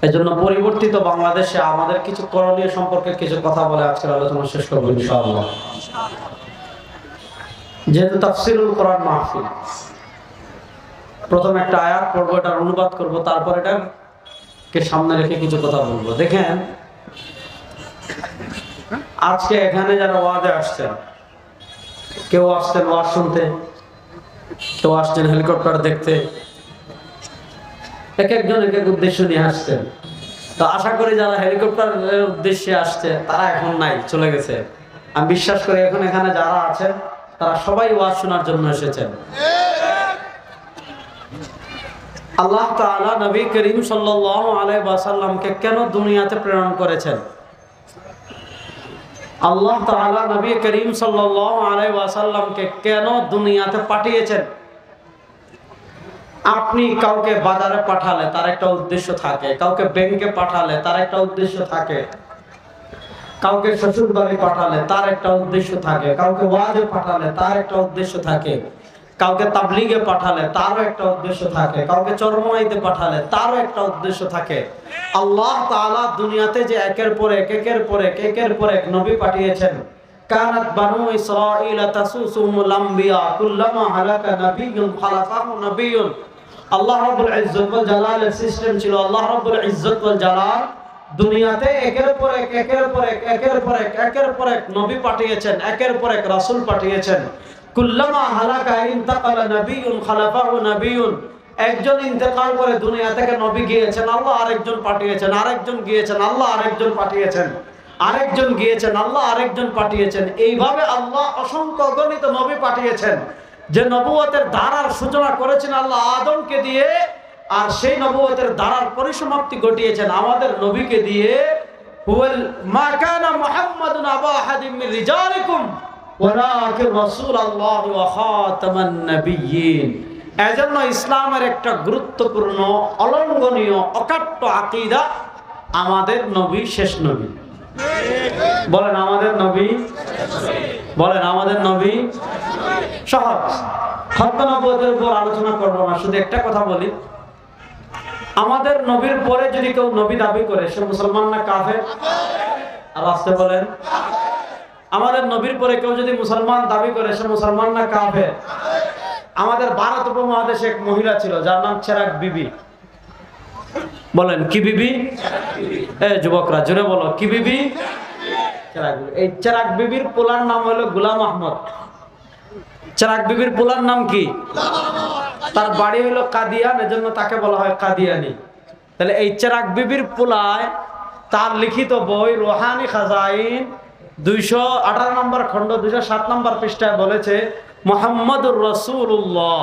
এজন্য পরিবর্তিত বাংলাদেশে আমাদের কিছু করণীয় সম্পর্কে কিছু কথা বলে আজকের আলোচনা শেষ করবো ইনশাআল্লাহ। যেহেতু তাফসীরুল কোরআন মাহফিল, প্রথম একটা আয়াত পড়বো, এটার অনুবাদ করব, তারপর এটাকে সামনে রেখে কিছু কথা বলবো। দেখেন, আজকে এখানে যারা ওয়াজে আসছেন, কেউ আসছেন ওয়াজ শুনতে, কেউ আসছেন হেলিকপ্টার দেখতে, এক একজন এক এক উদ্দেশ্য নিয়ে আসছেন। তো আশা করি যারা হেলিকপ্টারের উদ্দেশ্যে আসছে তারা এখন নাই, চলে গেছে। আমি বিশ্বাস করি এখন এখানে যারা আছেন তারা সবাই ওয়াজ শোনার জন্য এসেছেন। আল্লাহ তাআলা নবী করিম সাল্লাল্লাহু আলাইহি ওয়াসাল্লামকে কেন দুনিয়াতে প্রেরণ করেছেন? আল্লাহ তাআলা নবী করিম সাল্লাল্লাহু আলাইহি ওয়াসাল্লামকে কেন দুনিয়াতে পাঠিয়েছেন? আপনি কাউকে বাজারে পাঠালে তার একটা উদ্দেশ্য থাকে, কাউকে ব্যাংকে পাঠালে তার একটা উদ্দেশ্য থাকে, কাউকে শ্বশুর বাড়ি পাঠালে তার একটা উদ্দেশ্য থাকে, কাউকে ওয়াজে পাঠালে তার একটা উদ্দেশ্য থাকে, কাউকে তাবলীগে পাঠালে তারও একটা উদ্দেশ্য থাকে, কাউকে চরমনাইতে পাঠালে তারও একটা উদ্দেশ্য থাকে। আল্লাহ তাআলা দুনিয়াতে যে একের পর এক নবী পাঠিয়েছেন। কানাত বানু ইসরাঈল তাসুসুমুল আম্বিয়া কুল্লামা হালাকা নাবিয়্যুন খালাফাহু নাবিয়্যুন। আল্লাহ রাব্বুল ইজ্জত ওয়াল জালালের সিস্টেম ছিল, আল্লাহ রাব্বুল ইজ্জত ওয়াল জালাল দুনিয়াতে একের পর এক নবী পাঠিয়েছেন, একের পর এক রাসূল পাঠিয়েছেন। কুল্লামা হালাকা ইনতাকালা নাবিয়্যুন খালাফাহু নাবিয়্যুন। একজন ইন্তেকাল করে দুনিয়া থেকে নবী গিয়েছেন, আল্লাহ আরেকজন পাঠিয়েছেন, আরেকজন গিয়েছেন, আল্লাহ আরেকজন পাঠিয়েছেন, আরেকজন গিয়েছেন, আল্লাহ আরেকজন পাঠিয়েছেন। এইভাবে আল্লাহ অসংখ্য অগণিত নবী পাঠিয়েছেন। যে নবুয়তের ধারার সূচনা করেছেন আল্লাহ আদমকে দিয়ে, আর সেই নবুয়তের ধারার পরিসমাপ্তি ঘটিয়েছেন আমাদের নবীকে দিয়ে। হুয়াল মা কানা মুহাম্মাদুন আবা আহাদিম মির রিজালিকুম ওয়ালাকিন রাসূলুল্লাহ ওয়া খাতামান নাবিয়্যিন। এজন্য ইসলামের একটা গুরুত্বপূর্ণ, অলঙ্ঘনীয়, অকাট্য আকীদা, আমাদের নবী শেষ নবী। বলেন আমাদের নবী, বলেন আমাদের নবী। সহজ, খতম নবুয়তের উপর আলোচনা করব না, শুধু একটা কথা বলি। আমাদের নবীর পরে যদি কেউ নবী দাবি করে সে মুসলমান না কাফের? আর আসতে বলেন। আমাদের নবীর পরে কেউ যদি মুসলমান দাবি করে সে মুসলমান না কাফের? আমাদের ভারত উপমহাদেশে এক মহিলা ছিল যার নাম চেরাগ বিবি। বলেন কি বিবি? যুবকরা জোরে বলো, কি বিবি? এই চেরাগ বিবির পোলার নাম হলো গোলাম আহমদ। চেরাগ বিবির পোলার নাম কি? তার বাড়ি হলো কাদিয়ান, এজন্য তাকে বলা হয় কাদিয়ানি। তাহলে এই চেরাগ বিবির পোলায় তার লিখিত বই রুহানি খাজাইন 218 নম্বর খণ্ড 207 নম্বর পৃষ্ঠায় বলেছে মুহাম্মাদুর রাসূলুল্লাহ।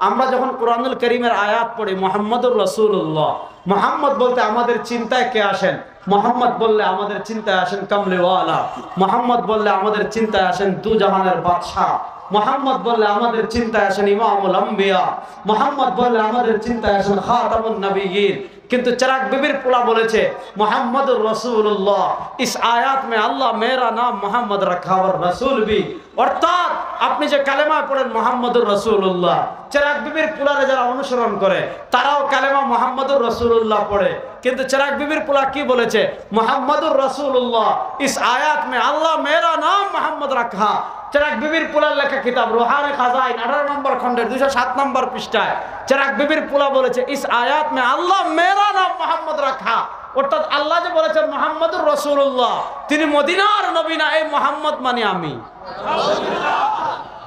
আমরা যখন কোরআনুল কারীমের আয়াত পড়ি মুহাম্মাদুর রাসূলুল্লাহ, মুহাম্মদ বলতে আমাদের চিন্তায় কে আসেন? মুহাম্মদ বললে আমাদের চিন্তায় আসেন কামলিওয়ালা। মুহাম্মদ বললে আমাদের চিন্তায় আসেন দু জাহানের বাদশা। মুহাম্মদ বললে আমাদের চিন্তায় আসেন ইমামুল আম্বিয়া। মুহাম্মদ বললে আমাদের চিন্তায় আসেন খাতামুন নবিয়্যিন। কিন্তু চেরাগ বিবির পোলা বলেছে মুহাম্মাদুর রাসূলুল্লাহ। ইস আয়াত মে আল্লাহ মেরা নাম মুহাম্মদ রাখা और रसूल भी। অর্থাৎ আপনি যে কালেমা পড়েন মুহাম্মাদুর রাসূলুল্লাহ, চেরাগ বিবির পোলারে যারা অনুসরণ করে তারাও কালেমা মুহাম্মাদুর রাসূলুল্লাহ পড়ে। কিন্তু চেরাগ বিবির পোলা কি বলেছে? মুহাম্মাদুর রাসূলুল্লাহ। ইস আয়াত মে আল্লাহ মেরা নাম মুহাম্মদ রাখা। চেরাগ বিবির পোলার লেখা কিতাব রুহানি খাজাইন 18 নম্বর খণ্ডের 207 নম্বর পৃষ্ঠায় চেরাগ বিবির পোলা বলেছে ইস আয়াত মে আল্লাহ মেরা নাম মুহাম্মদ রাখা। অর্থাৎ আল্লাহ যে বলেছেন মুহাম্মাদুর রাসূলুল্লাহ, তিনি মদিনার নবী না, এই মুহাম্মদ মানে আমি।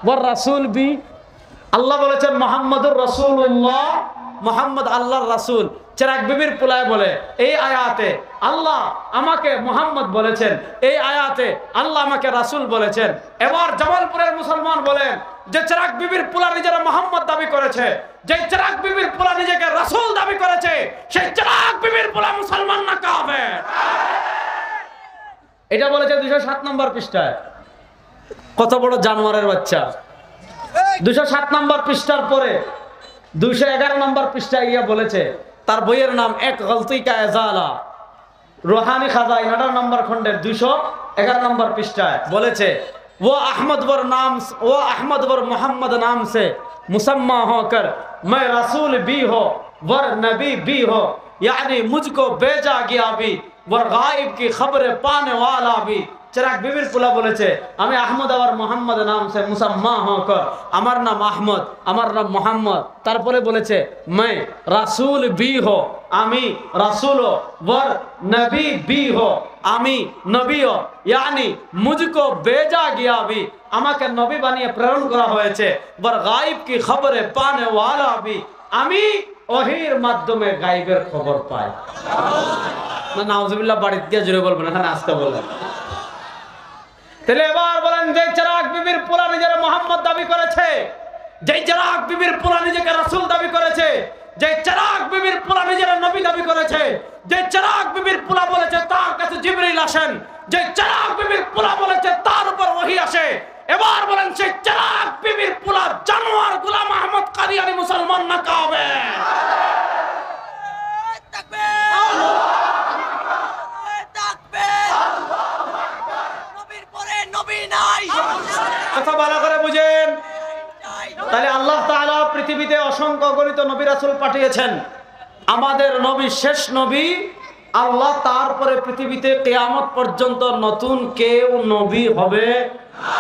ওয়ার রাসূল বি, আল্লাহ বলেছেন মুহাম্মাদুর রাসূলুল্লাহ, মুহাম্মদ আল্লাহর রাসূল। চেরাগ বিবির পোলায় বলে এই আয়াতে আল্লাহ আমাকে মুহাম্মদ বলেছেন, এই আয়াতে আল্লাহ আমাকে রাসূল বলেছেন। এবার জামালপুরের মুসলমান বলেন যে চেরাগ বিবির পোলা নিজেরা মুহাম্মদ দাবি করেছে, যে চেরাগ বিবির পোলা নিজেকে রাসূল দাবি করেছে, সেই চেরাগ বিবির পোলা মুসলমান না কাফের? এটা বলেছে 207 নম্বর পৃষ্ঠায়। কত বড় জানোয়ারের বাচ্চা! 207 নম্বর পৃষ্ঠার পরে 211 নম্বর পৃষ্ঠায় গিয়ে বলেছে, তার বইয়ের নাম এক গলতি কা এজালা, রুহানি খাজাইন 18 নম্বর খণ্ডের 211 নম্বর পৃষ্ঠায় বলেছে वो अहमद वर मोहम्मद नाम से मुसम्मा होकर मैं रसूल भी हो वर नबी भी हो यानी मुझको भेजा गया भी और गायब की खबरें पाने वाला भी। চিরাগ বিবির পোলা বলেছে আমি আহমদ আর মোহাম্মদ নাম সে মুসাম্মা হকর, আমার নাম আহমদ, আমার নাম মোহাম্মদ। তারপরে বলেছে मैं রাসূল भी हो, আমি রাসূল ও ওর নবী भी हो, আমি নবী ও। यानी मुझको भेजा गया भी, আমাকে নবী বানিয়ে প্রেরণ করা হয়েছে। ওর গায়ব কি খবরে পানে ওয়ালা भी, আমি ওহির মাধ্যমে গায়বের খবর পাই। না নাউজুবিল্লাহ বাড়িতে গিয়ে জোরে বলবেন, এখানে আসতে বলেন। তাহলে এবার বলেন, যে চিরাগ বিবির পোলা নিজের মোহাম্মদ দাবি করেছে, যে চিরাগ বিবির পোলা নিজেকে রাসূল দাবি করেছে, যে চিরাগ বিবির পোলা নিজের নবী দাবি করেছে, যে চিরাগ বিবির পোলা বলেছে তার কাছে জিবরিল আসেন, যে চিরাগ বিবির পোলা বলেছে তার উপর ওহী আসে, এবার বলেন সেই চিরাগ বিবির পোলা জানোয়ার গোলাম আহমদ কাদিয়ানী মুসলমান না কাবে? কথা ভালো করে বুঝেন। তাহলে আল্লাহ তাআলা পৃথিবীতে অসংখ্য অগণিত নবী রাসূল পাঠিয়েছেন। আমাদের নবী শেষ নবী। আল্লাহ তারপরে পৃথিবীতে কিয়ামত পর্যন্ত নতুন কেউ নবী হবে না।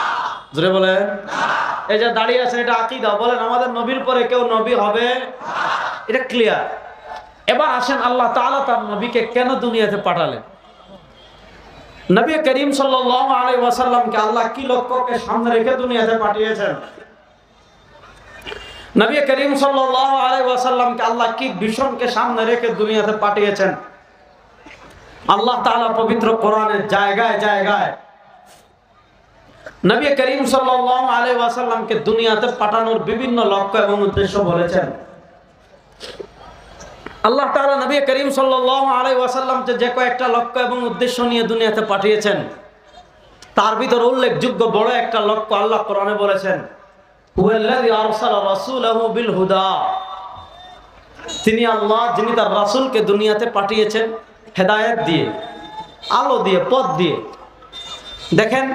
জোরে বলেন। এই যে দাঁড়িয়ে আছেন, এটা আকীদা। বলেন আমাদের নবীর পরে কেউ নবী হবে না, এটা ক্লিয়ার। এবার আসেন আল্লাহ তাআলা তার নবীকে কেন দুনিয়াতে পাঠালেন। নবী করিম সাল্লাল্লাহু আলাইহি ওয়াসাল্লামকে আল্লাহ কি লক্ষ্যকে সামনে রেখে দুনিয়াতে পাঠিয়েছেন? নবী করিম সাল্লাল্লাহু আলাইহি ওয়াসাল্লামকে আল্লাহ কি ভিশনকে সামনে রেখে দুনিয়াতে পাঠিয়েছেন? আল্লাহ তাআলা পবিত্র কোরআনের জায়গায় জায়গায় নবী করিম সাল্লাল্লাহু আলাইহি ওয়াসাল্লামকে দুনিয়াতে পাঠানোর বিভিন্ন লক্ষ্য এবং উদ্দেশ্য বলেছেন। আল্লাহ তাআলা নবী করিম সাল্লাল্লাহু আলাইহি ওয়াসাল্লামকে যে কয়েকটা লক্ষ্য এবং উদ্দেশ্য নিয়ে দুনিয়াতে পাঠিয়েছেন, তার ভিতর উল্লেখযোগ্য বড় একটা লক্ষ্য আল্লাহ কোরআনে বলেছেন, হুয়াল্লাযী আরসালা রাসূলাহু বিল হুদা। তিনি আল্লাহ, যিনি তার রাসূলকে দুনিয়াতে পাঠিয়েছেন হেদায়েত দিয়ে, আলো দিয়ে, পথ দিয়ে। দেখেন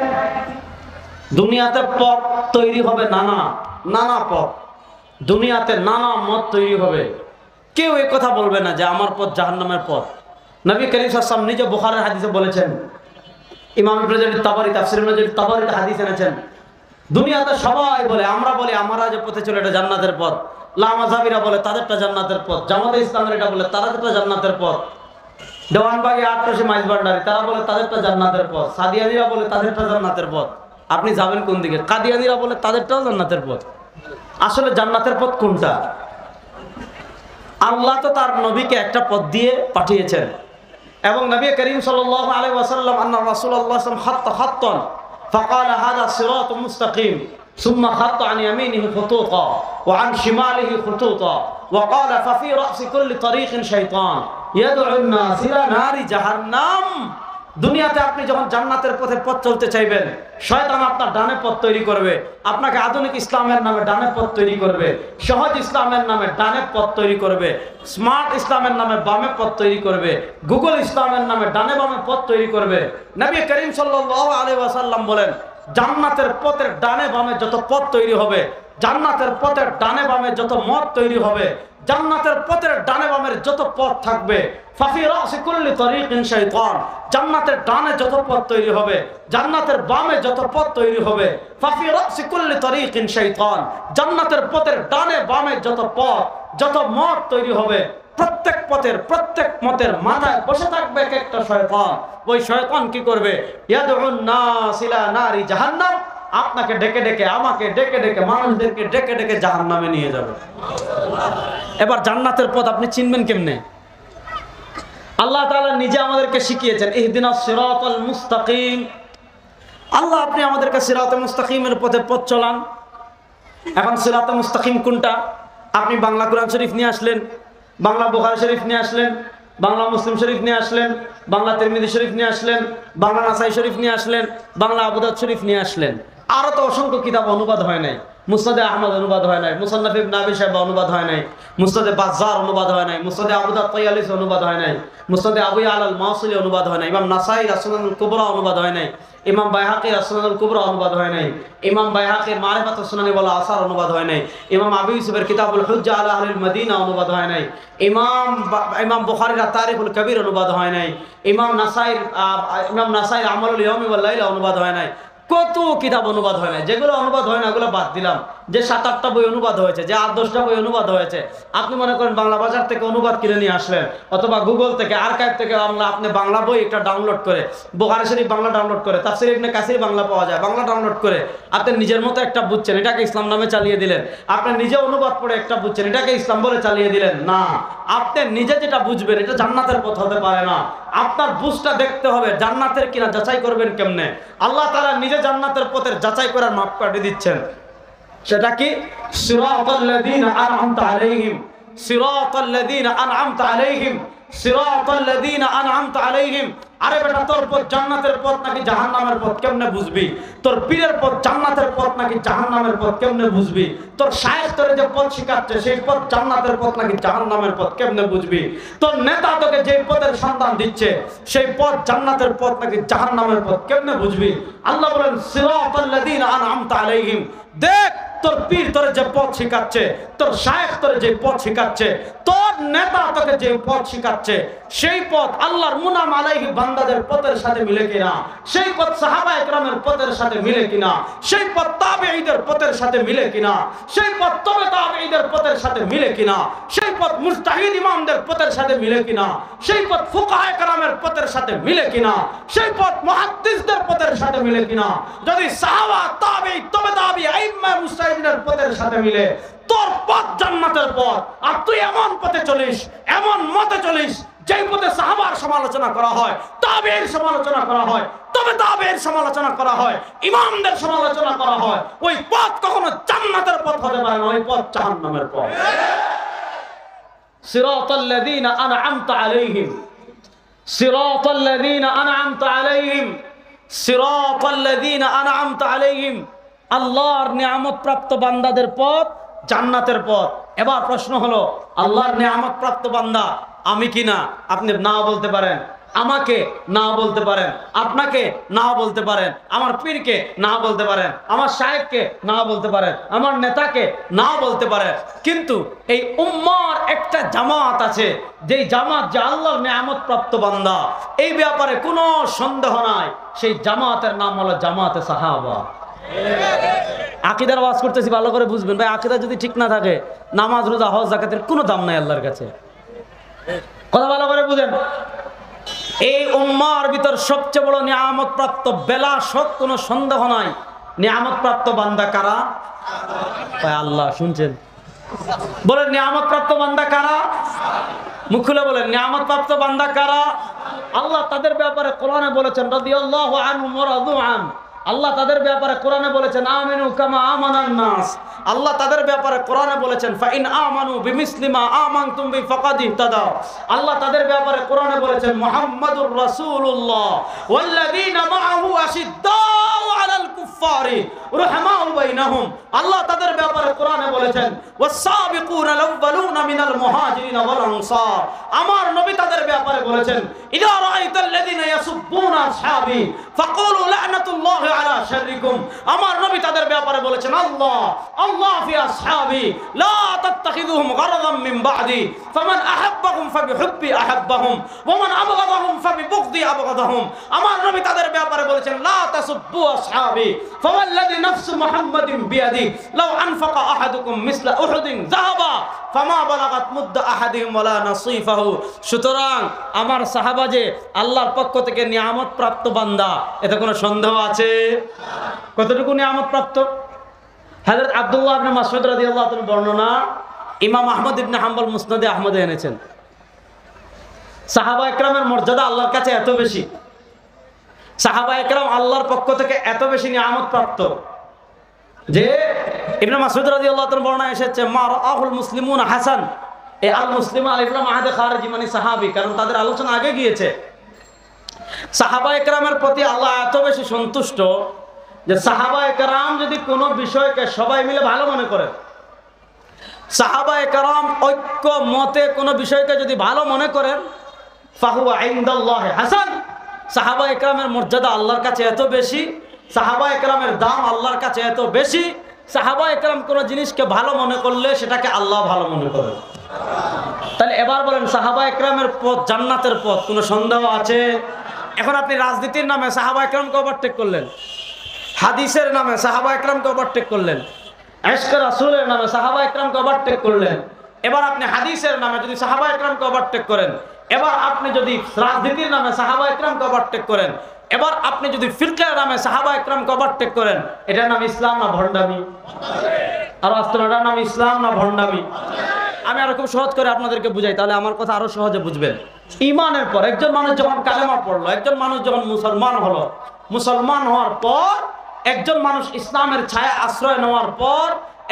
দুনিয়াতে পথ তৈরি হবে নানা পথ, দুনিয়াতে নানা মত তৈরি হবে। কেউ এই কথা বলবে না যে আমার পথ জাহান্নামের পথ। নবী করিম সাল্লাল্লাহু আলাইহি ওয়াসাল্লাম নিজে বুখারীর হাদিসে বলেছেন, ইমাম ইবনে জারীর তাবারী তাফসীর ইবনে জারীর তাবারীতে হাদিস এনেছেন, দুনিয়াতে সবাই বলে, আমরা বলি আমরা যে পথে চলে এটা জান্নাতের পথ, লামাযাবিরা বলে তাদেরটা জান্নাতের পথ, জামাতে ইসলামের এটা বলে তাদেরটা জান্নাতের পথ, দেওয়ানবাগী আটপাশে মাইজভান্ডারি তারা বলে তাদেরটা জান্নাতের পথ, সাদিয়ানীরা বলে তাদেরটা জান্নাতের পথ। আপনি যাবেন কোন দিকে? কাদিয়ানীরা বলে তাদেরটাও জান্নাতের পথ। আসলে জান্নাতের পথ কোনটা? আল্লাহ তো তার নবীকে একটা পথ দিয়ে পাঠিয়েছেন। এবং নবী করিম সাল্লাল্লাহু আলাইহি ওয়াসাল্লাম আন্না রাসূলুল্লাহ সাল্লাল্লাহু আলাইহি ওয়াসাল্লাম খাত্তা খাত্তান ফাকালা হাযা সিরাতুম মুস্তাকিম সুম্মা খাত্তা আন ইয়ামিনিহি খুতুতা ওয়া আন শিমালিহি খুতুতা ওয়া ক্বালা ফাফি রাসি কুল্লি তারিকিন শাইতান ইয়াদউ আন-নাস ইলা নারি জাহান্নাম। দুনিয়াতে আপনি যখন জান্নাতের পথে পথ চলতে চাইবেন, শয়তান আপনার ডানে পথ তৈরি করবে, আপনাকে আধুনিক ইসলামের নামে ডানে পথ তৈরি করবে, সহজ ইসলামের নামে ডানে পথ তৈরি করবে, স্মার্ট ইসলামের নামে বামে পথ তৈরি করবে, গুগল ইসলামের নামে ডানে বামে পথ তৈরি করবে। নবী করিম সাল্লাল্লাহু আলাইহি ওয়াসাল্লাম বলেন, জান্নাতের পথের ডানে বামে যত পথ তৈরি হবে, জান্নাতের পথের ডানে বামে যত মত তৈরি হবে, জান্নাতের পথের ডানে বামের যত পথ থাকবে, ফাফি রাসি কুল্লি তারিকিন শাইতান, জান্নাতের ডানে যত পথ তৈরি হবে, জান্নাতের বামে যত পথ তৈরি হবে, ফাফি রাসি কুল্লি তারিকিন শাইতান, জান্নাতের পথের ডানে বামে যত পথ, যত মত তৈরি হবে, প্রত্যেক পথের প্রত্যেক মতের মাথায় বসে থাকবে এক একটা শয়তান। ওই শয়তান কি করবে? ইয়াদউন নাস ইলা নারি জাহান্নাম, আপনাকে ডেকে ডেকে, আমাকে ডেকে ডেকে, মানুষদেরকে ডেকে ডেকে জাহান্নামে নিয়ে যাবে। এবার জান্নাতের পথ আপনি চিনবেন কেমনে? আল্লাহ তাআলা নিজে আমাদেরকে শিখিয়েছেন, ইহদিনাস সিরাতাল মুস্তাকিম। আল্লাহ আপনি আমাদেরকে সিরাতে মুস্তাকিমের পথে পথ চলান। এখন সিরাতে মুস্তাকিম কোনটা? আপনি বাংলা কোরআন শরীফ নিয়ে আসলেন, বাংলা বুখারী শরীফ নিয়ে আসলেন, বাংলা মুসলিম শরীফ নিয়ে আসলেন, বাংলা তিরমিজি শরীফ নিয়ে আসলেন, বাংলা নাসাই শরীফ নিয়ে আসলেন, বাংলা আবু দাউদ শরীফ নিয়ে আসলেন। আরো তো অসংখ্য কিতাব অনুবাদ হয় নাই। মুসনাদে আহমদ অনুবাদ হয় নাই, মুসান্নাফ ইবনে আবি শাইবা অনুবাদ হয় নাই, মুসনাদে বাজ্জার অনুবাদ হয় নাই, মুসনাদে আবু দাউদ তায়ালিসি অনুবাদ হয় নাই, মুসনাদে আবু ইয়ালা আল মাওসিলি অনুবাদ হয় নাই, ইমাম নাসাই আসনানুল কুবরা অনুবাদ হয় নাই, ইমাম বাইহাকি আসনানুল কুবরা অনুবাদ হয় নাই, ইমাম বাইহাকির মারিফাতুস সুনানি ওয়াল আসার অনুবাদ হয় নাই, ইমাম আবু ইউসুফের কিতাবুল হুজ্জা আলা আহলিল মদিনা অনুবাদ হয় নাই, ইমাম বুখারীর তারিখুল কবির অনুবাদ হয় নাই, ইমাম নাসাইর আমালুল ইয়াউমি ওয়াল লাইলা অনুবাদ হয় নাই। কত কিতাব অনুবাদ হয় না, যেগুলো অনুবাদ হয় না ওগুলো বাদ দিলাম। যে 7-8টা বই অনুবাদ হয়েছে, যে 8-10টা বই অনুবাদ হয়েছে, আপনি মনে করেন বাংলা বাজার থেকে অনুবাদ কিনে নিয়ে আসলেন, অথবা গুগল থেকে আর্কাইভ থেকে আপনি বাংলা বই একটা ডাউনলোড করে, বুখারী শরীফ বাংলা ডাউনলোড করে, তাফসীর ইবনে কাসির বাংলা পাওয়া যায়, বাংলা ডাউনলোড করে আপনি নিজের মতো একটা বুঝছেন, এটাকে ইসলাম নামে চালিয়ে দিলেন। আপনি নিজে অনুবাদ পড়ে একটা বুঝছেন, এটাকে ইসলাম বলে চালিয়ে দিলেন। না, আপনি নিজে যেটা বুঝবেন এটা জান্নাতের পথ হতে পারে না। আপনার বুঝটা দেখতে হবে জান্নাতের কিনা, যাচাই করবেন কেমনে? আল্লাহ তাআলা নিজে জান্নাতের পথের যাচাই করার মাপকাঠি দিচ্ছেন। সেটা কি? সিরাতাল্লাযীনা আন'আমতা আলাইহিম, সিরাতাল্লাযীনা আন'আমতা আলাইহিম, সিরাতাল্লাযীনা আন'আমতা আলাইহিম। আরে বেটা, তোর পথ জান্নাতের পথ নাকি জাহান্নামের পথ কেমনে বুঝবি? তোর পীরের পথ জান্নাতের পথ নাকি জাহান্নামের পথ কেমনে বুঝবি? তোর শায়েখ তোরে যে পথ শিখাচ্ছে সেই পথ জান্নাতের পথ নাকি জাহান্নামের পথ কেমনে বুঝবি? তোর নেতা তোকে যে পথের সন্ধান দিচ্ছে সেই পথ জান্নাতের পথ নাকি জাহান্নামের পথ কেমনে বুঝবি? আল্লাহ বলেন সিরাতাল্লাযীনা আন'আমতা আলাইহিম। দেখ, তোর পীর তোরে যে পথ শিখাচ্ছে, তোর শায়েখ তোরে যে পথ শিখাচ্ছে, তোর নেতা তোকে যে পথ শিখাচ্ছে, সেই পথ আল্লাহর মুনাম আলাইহি বান্দাদের পথের সাথে মিলে কিনা? সেই পথ সাহাবায়ে কেরামের পথের সাথে মিলে কিনা? সেই পথ তাবেঈদের পথের সাথে মিলে কিনা? সেই পথ তবে তাবেঈদের পথের সাথে মিলে কিনা? সেই পথ মুজতাহিদ ইমামদের পথের সাথে মিলে কিনা? সেই পথ ফুকাহায়ে কেরামের পথের সাথে মিলে কিনা? সেই পথ মুহাদ্দিসদের পথের সাথে মিলে কিনা? যদি সাহাবা, তাবেঈ, তবে তাবেঈ, আইম্মা মুজতাহিদিনের পথের সাথে মিলে, তোর পথ জান্নাতের পথ। আর তুই এমন পথে চলিস, এমন মতে চলিস যেই পথে সাহাবার সমালোচনা করা হয়, তাবেঈর সমালোচনা করা হয়, তবে তাবেঈর সমালোচনা করা হয়, ইমামদের সমালোচনা করা হয়, ওই পথ কখনো জান্নাতের পথ হতে পারে না, ওই পথ জাহান্নামের পথ। সিরাতাল্লাযীনা আন'আমতা আলাইহিম, সিরাতাল্লাযীনা আন'আমতা আলাইহিম, সিরাতাল্লাযীনা আন'আমতা আলাইহিম। আল্লাহর নিয়ামত প্রাপ্ত বান্দাদের পথ জান্নাতের পথ। এবার প্রশ্ন হলো, আল্লাহর নিয়ামত প্রাপ্ত বান্দা আমি কি না? আপনি না বলতে পারেন, আমাকে না বলতে পারেন, আপনাকে না বলতে পারেন, আমার পীরকে না বলতে পারেন, আমার শায়েখকে না বলতে পারেন, আমার নেতাকে না বলতে পারেন। কিন্তু এই উম্মার একটা জামাত আছে, যেই জামাত যে আল্লাহর নিয়ামত প্রাপ্ত বান্দা, এই ব্যাপারে কোনো সন্দেহ নাই। সেই জামাতের নাম হলো জামাতে সাহাবা। আকীদার ওয়াজ করতেছি, ভালো করে বুঝবেন ভাই। আকীদা যদি ঠিক না থাকে, নামাজ, রোজা, হজ, যাকাতের কোনো দাম নাই আল্লাহর কাছে। কথা ভালো করে বুঝেন। এই উম্মার ভিতর সবচেয়ে বড় নিয়ামত প্রাপ্ত, বেলা শক কোনো সন্দেহ নাই, নিয়ামত প্রাপ্ত বান্দা কারা? ভাই আল্লাহ শুনছেন? বলেন নিয়ামত প্রাপ্ত বান্দা কারা? মুখ খুলে বলেন নিয়ামত প্রাপ্ত বান্দা কারা? আল্লাহ তাদের ব্যাপারে কোরআনে বলেছেন রাদিয়াল্লাহু আনহুম ওয়া রাদু আন। আল্লাহ তাদের ব্যাপারে কোরআনে বলেছেন আমিনু কামা আমানান নাস। আল্লাহ তাদের ব্যাপারে কোরআনে বলেছেন ফাইন আমানু বিমিসলি মা আমানতুম বি ফাকাদ ইহতাদাও। আল্লাহ তাদের ব্যাপারে কোরআনে বলেছেন মুহাম্মাদুর রাসূলুল্লাহ ওয়াল্লাযীনা মাআহু আশিদ্দাউ আলাল কুফফারি রহমাউ বাইনাহুম। আল্লাহ তাদের ব্যাপারে কোরআনে বলেছেন ওয়াস-সাবিকুনাল আউয়ালুনা মিনাল মুহাজিরিন ওয়াল আনসার। আমার নবী তাদের ব্যাপারে বলেছেন ইযা রাআইতাল্লাযীনা ইয়াসুব্বুনা আসহাবি ফাকুলু লা'নাতুল্লাহি আলা শাররিকুম। আমার নবী তাদের ব্যাপারে বলেছেন আল্লাহ আল্লাহ ফি আসহাবি লা তাত্তাখিযুহুম গারাদাম মিন বা'দি ফামান আহাব্বাহুম ফাবিহুব্বি আহাব্বাহুম ওয়া মান আবগাদাহুম ফাবিবুগদি আবগাদাহুম। আমার নবী তাদের ব্যাপারে বলেছেন লা তাসুব্বু আসহাবি ফাওয়াল্লাযী নাফসু মুহাম্মাদিন বিয়াদি লাউ আনফাকা আহাদুকুম মিসলা উহুদিন যাহাবা ফামা বালাগাত মুদ্দা আহাদিহিম ওয়ালা নাসীফাহু। সুতরাং আমার সাহাবা যে আল্লাহর পক্ষ থেকে নিয়ামত প্রাপ্ত বান্দা, এতে কোনো সন্দেহ আছে? কতটুকু নিয়ামত প্রাপ্ত? হযরত আব্দুল্লাহ ইবনে মাসউদ রাদিয়াল্লাহু তাআলা বর্ণনা ইমাম আহমদ ইবনে হাম্বল মুসনাদে আহমদে এনেছেন। সাহাবা একরামের মর্যাদা আল্লাহর কাছে এত বেশি, সাহাবা একরাম আল্লাহর পক্ষ থেকে এত বেশি নিয়ামত প্রাপ্ত যে ইবনে মাসউদ রাদিয়াল্লাহু তাআলা বর্ণনা এসেছে মা রাআহুল মুসলিমুনা হাসান। এই আল মুসলিম আলিফ লাম আহাদে খারিজি মানে সাহাবী, কারণ তাদের আলোচনা আগে গিয়েছে। সাহাবা একরামের প্রতি আল্লাহ এত বেশি সন্তুষ্ট যে সাহাবায়ে কেরাম যদি কোনো বিষয়কে সবাই মিলে ভালো মনে করে, সাহাবায়ে কেরাম ঐক্য মতে কোনো বিষয়কে যদি ভালো মনে করেন, ফাহুয়া ইনদাল্লাহি হাসান, সাহাবায়ে কেরামের মর্যাদা আল্লাহর কাছে এত বেশি, সাহাবায়ে কেরামের দাম আল্লাহর কাছে এত বেশি, সাহাবায়ে কেরাম কোনো জিনিসকে ভালো মনে করলে সেটাকে আল্লাহ ভালো মনে করেন। তাহলে এবার বলেন সাহাবায়ে কেরামের পথ জান্নাতের পথ, কোনো সন্দেহ আছে? এখন আপনি রাজনীতির নামে সাহাবায়ে কেরামকে ওভারটেক করলেন, হাদিসের নামে সাহাবায়ে কেরামকে ওভারটেক করলেন, ইশকে রাসূলের নামে সাহাবায়ে কেরামকে ওভারটেক করলেন। এবার আপনি হাদিসের নামে যদি সাহাবায়ে কেরামকে ওভারটেক করেন, এবার আপনি যদি রাজনীতির নামে সাহাবায়ে কেরামকে ওভারটেক করেন, এবার আপনি যদি ফিরকার নামে সাহাবায়ে কেরামকে ওভারটেক করেন, এটার নাম ইসলাম না ভণ্ডামি? আর এটার নাম ইসলাম না ভণ্ডামি? আমি আরো খুব সহজ করে আপনাদেরকে বুঝাই, তাহলে আমার কথা আরো সহজে বুঝবেন। ঈমানের পর একজন মানুষ যখন কালেমা পড়লো, একজন মানুষ যখন মুসলমান হলো, মুসলমান হওয়ার পর একজন মানুষ ইসলামের ছায়া আশ্রয় নেওয়ার পর,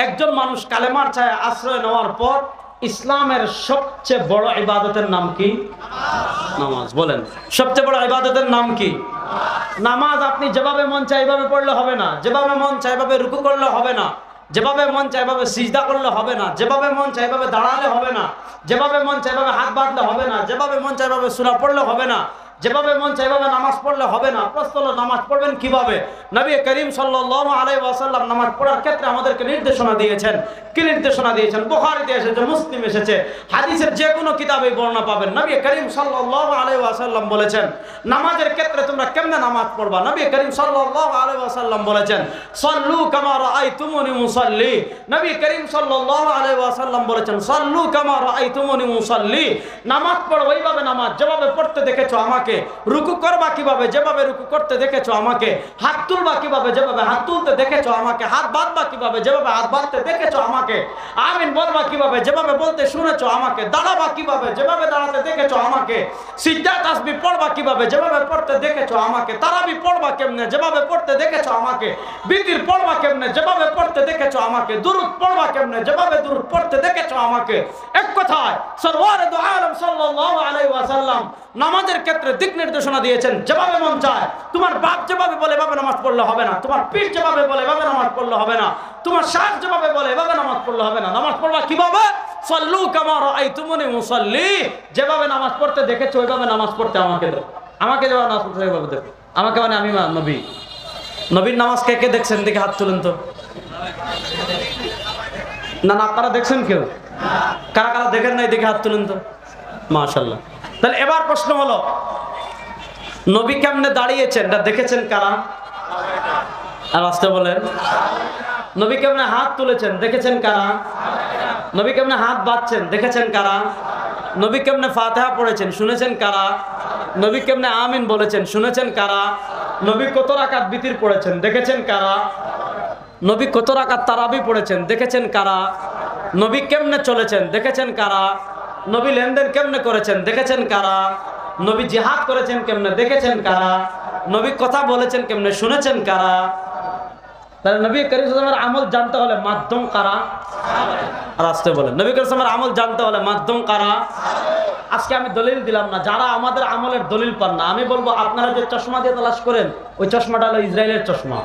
একজন মানুষ কালেমার ছায়া আশ্রয় নেওয়ার পর, ইসলামের সবচেয়ে বড় ইবাদতের নাম কি? নামাজ। বলেন সবচেয়ে বড় ইবাদতের নাম কি? নামাজ। আপনি যেভাবে মন চায় এইভাবে পড়লে হবে না, যেভাবে মন চায় এইভাবে রুকু করলে হবে না, যেভাবে মন চায় এভাবে সিজদা করলে হবে না, যেভাবে মন চায় এভাবে দাঁড়ালে হবে না, যেভাবে মন চায় এভাবে হাত বাঁধলে হবে না, যেভাবে মন চায় এভাবে সূরা পড়লে হবে না, যেভাবে মন চায় এভাবে নামাজ পড়লে হবে না। প্রশ্ন হলো নামাজ পড়বেন কিভাবে? নবী করিম সাল্লাল্লাহু আলাইহি ওয়াসাল্লাম নামাজ পড়ার ক্ষেত্রে আমাদেরকে নির্দেশনা দিয়েছেন। কি নির্দেশনা দিয়েছেন? বুখারীতে এসেছে, মুসলিম এসেছে, হাদিসের যে কোনো কিতাবেই বর্ণনা পাবেন। নবী করিম সাল্লাল্লাহু আলাইহি ওয়াসাল্লাম বলেছেন নামাজের ক্ষেত্রে তোমরা কেমনে নামাজ পড়বা। নবী করিম সাল্লাল্লাহু আলাইহি ওয়াসাল্লাম বলেছেন সাল্লু কামা রাআইতুমুনি মুসাল্লি। নবী করিম সাল্লাল্লাহু আলাইহি ওয়াসাল্লাম বলেছেন সাল্লু কামা রাআইতুমুনি মুসাল্লি। নামাজ পড়ো ওইভাবে নামাজ যেভাবে পড়তে দেখেছো আমাকে। রুকু করবা কিভাবে? যেভাবে রুকু করতে দেখেছো আমাকে। হাত তুলবা কিভাবে? যেভাবে হাত তুলতে দেখেছো আমাকে। হাত বাঁধবা কিভাবে? যেভাবে হাত বাঁধতে দেখেছো আমাকে। আমিন বলবা কিভাবে? যেভাবে বলতে শুনেছো আমাকে। দাঁড়াবা কিভাবে? যেভাবে দাঁড়াতে দেখেছো আমাকে। সিজদা তাসবিহ পড়বা কিভাবে? যেভাবে পড়তে দেখেছো আমাকে। তারাবি পড়বা কেমনে? যেভাবে পড়তে দেখেছো আমাকে। বিতির পড়বা কেমনে? যেভাবে পড়তে দেখেছো আমাকে। দুরূদ পড়বা কেমনে? যেভাবে দুরূদ পড়তে দেখেছো আমাকে। এক কথায় সরওয়ারে দু আলম সাল্লাল্লাহু আলাইহি ওয়াসাল্লাম নামাজের ক্ষেত্রে দিক নির্দেশনা দিয়েছেন যেভাবে মন চায়। তোমার বাপ যেভাবে বলে এভাবে নামাজ পড়লে হবে না, তোমার পীর যেভাবে বলে এভাবে নামাজ পড়লে হবে না, তোমার শাহ যেভাবে বলে এভাবে নামাজ পড়লে হবে না। নামাজ পড়বা কিভাবে? সাল্লু কামা রাআইতুমুনি মুসাল্লি। যেভাবে নামাজ পড়তে দেখেছো ওইভাবে নামাজ পড়তে আমাকে দাও। আমাকে যেভাবে নামাজ পড়তে ওইভাবে দাও। আমাকে মানে আমি নবী। নবীর নামাজ কে কে দেখছেন? দেখে হাত তুলেন তো। না না আপনারা দেখছেন কেউ? কারা কারা দেখেন নাই দেখে হাত তুলেন তো। মাশাআল্লাহ। তাহলে এবার প্রশ্ন হলো নবী কেমনে দাঁড়িয়েছেন এটা দেখেছেন কারা? আর আসতে বলেন। নবী কেমনে হাত তুলেছেন দেখেছেন কারা? নবী কেমনে হাত বাঁধছেন দেখেছেন কারা? নবী কেমনে ফাতিহা পড়েছেন শুনেছেন কারা? নবী কেমনে আমিন বলেছেন শুনেছেন কারা? নবী কত রাকাত বিতির পড়েছেন দেখেছেন কারা? নবী কত রাকাত তারাবি পড়েছেন দেখেছেন কারা? নবী কেমনে চলেছেন দেখেছেন কারা? নবী লেনদেন কেমনে করেছেন দেখেছেন কারা? নবী জিহাদ করেছেন কেমনে দেখেছেন কারা? নবী কথা বলেছেন কেমনে শুনেছেন কারা? তাহলে নবী করিম সাল্লাল্লাহু আলাইহি ওয়াসাল্লামের আমল জানতে হলে মাধ্যম কারা? আর আসতে বলেন নবী করিম সাল্লাল্লাহু আলাইহি ওয়াসাল্লামের আমল জানতে হলে মাধ্যম কারা? আজকে আমি দলিল দিলাম না, যারা আমাদের আমলের দলিল পান না আমি বলবো আপনারা যে চশমা দিয়ে তালাশ করেন ওই চশমাটা হলো ইসরায়েলের চশমা।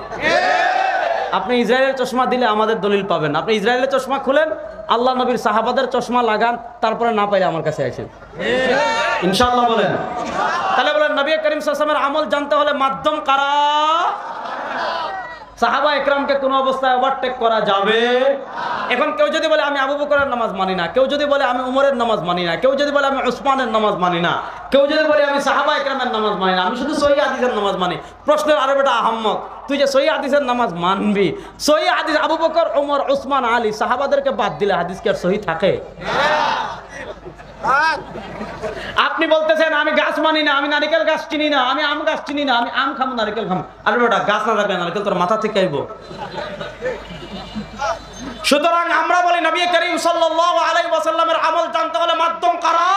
আপনি ইসরায়েলের চশমা দিলে আমাদের দলিল পাবেন। আপনি ইসরায়েলের চশমা খুলেন, আল্লাহ নবীর সাহাবাদের চশমা লাগান, তারপরে না পাইলে আমার কাছে আসেন ইনশাআল্লাহ বলেন। তাহলে বলেন নবী করিম সাল্লাল্লাহু আলাইহি ওয়াসাল্লামের আমল জানতে হলে মাধ্যম কারা? সাহাবা একরামকে কোন অবস্থায় ওভারটেক করা যাবে? এখন কেউ যদি বলে আমি আবু বকরের নামাজ মানি না, কেউ যদি বলে আমি উমরের নামাজ মানি না, কেউ যদি বলে আমি উসমানের নামাজ মানি না, কেউ যদি বলে আমি সাহাবা একরামের নামাজ মানি না, আমি শুধু সহিহ হাদিসের নামাজ মানি। প্রশ্নের আরো বেটা আহম্মক, তুই যে সহিহ হাদিসের নামাজ মানবি, সহিহ হাদিস আবু বকর উমর উসমান আলী সাহাবাদেরকে বাদ দিলে হাদিস কি আর সহিহ থাকে? আপনি বলতেছেন আমি গাছ মানি না, আমি নারকেল গাছ চিনি না, আমি আম গাছ চিনি না, আমি আম খাবো নারকেল খাবো। আরে বেটা গাছ না থাকলে নারকেল তোর মাথা থেকে আইবো? সুতরাং আমরা বলি নবী করিম সাল্লাল্লাহু আলাইহি ওয়াসাল্লামের আমল জানতে হলে মাধ্যম কারা?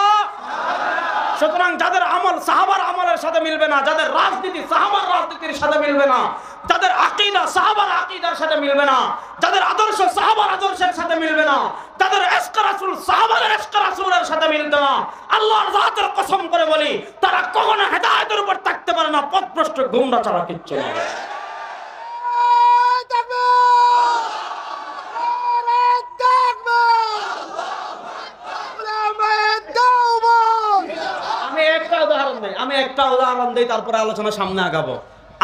সুতরাং যাদের আমল সাহাবার আমলের সাথে মিলবে না, যাদের রাজনীতি সাহাবার রাজনীতির সাথে মিলবে না, যাদের আকীদা সাহাবার আকীদার সাথে মিলবে না, যাদের আদর্শ সাহাবার আদর্শের সাথে মিলবে না, যাদের ইশক রাসূল সাহাবার ইশক রাসূলের সাথে মিলবে না, আল্লাহর জাতের কসম করে বলি তারা কখনো হেদায়েতের উপর থাকতে পারে না, পথভ্রষ্ট গোমরা ছাড়া কিচ্ছু না। নাই। আমি একটা উদাহরণ দিই, তারপরে আলোচনা সামনে আগাবো।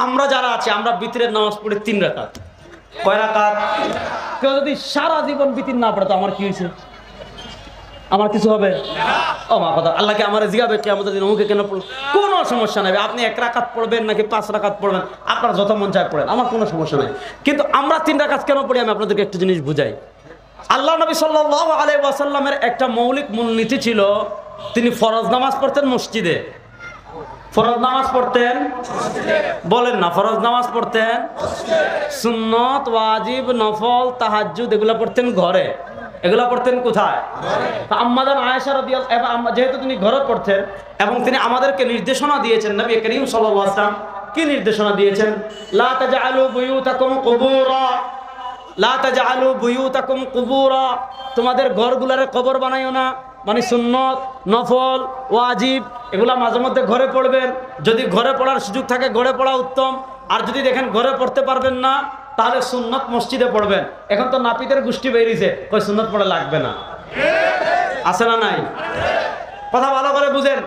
আমরা যারা আছি, আমরা বিতরের নামাজ পড়ি 3 রাকাত। কয় রাকাত? কেউ যদি সারা জীবন বিতির না পড়ে তো আমার কি হয়েছে? আমার কিছু হবে? ও মা কথা, আল্লাহকে আমার জিজ্ঞাবে কি আমাদের দিন অমুকে কেন পড়লো? কোনো সমস্যা নেই। আপনি 1 রাকাত পড়বেন নাকি 5 রাকাত পড়বেন, আপনার যত মন চায় পড়েন, আমার কোনো সমস্যা নেই। কিন্তু আমরা 3 রাকাত কেন পড়ি আমি আপনাদেরকে একটা জিনিস বুঝাই। আল্লাহ নবী সাল্লাল্লাহু আলাইহি ওয়াসাল্লামের একটা মৌলিক মূলনীতি ছিল, তিনি ফরজ নামাজ পড়তেন মসজিদে। ফরজ নামাজ পড়তেন, বলেন না, ফরজ নামাজ পড়তেন, সুন্নত, ওয়াজিব, নফল, তাহাজ্জুদ এগুলা পড়তেন ঘরে। এগুলা পড়তেন কোথায়? আম্মাজান আয়েশা রাদিয়াল্লাহু, যেহেতু তিনি ঘরে পড়তেন এবং তিনি আমাদেরকে নির্দেশনা দিয়েছেন, নবী করিম সাল্লাল্লাহু আলাইহি ওয়াসাল্লাম কি নির্দেশনা দিয়েছেন? লা তাজআলু বুয়ুতাকুম কুবুরা, লা তাজআলু বুয়ুতাকুম কুবুরা, তোমাদের ঘরগুলারে কবর বানাইও না। মানে সুন্নত, নফল, ওয়াজিব এগুলা মাঝে মধ্যে ঘরে পড়বেন। যদি ঘরে পড়ার সুযোগ থাকে ঘরে পড়া উত্তম, আর যদি দেখেন ঘরে পড়তে পারবেন না তাহলে সুন্নত মসজিদে পড়বেন। এখন তো নাপিতের গোষ্ঠী বেরিয়েছে, কই সুন্নত পড়া লাগবে না, আছে না নাই? কথা ভালো করে বুঝেন,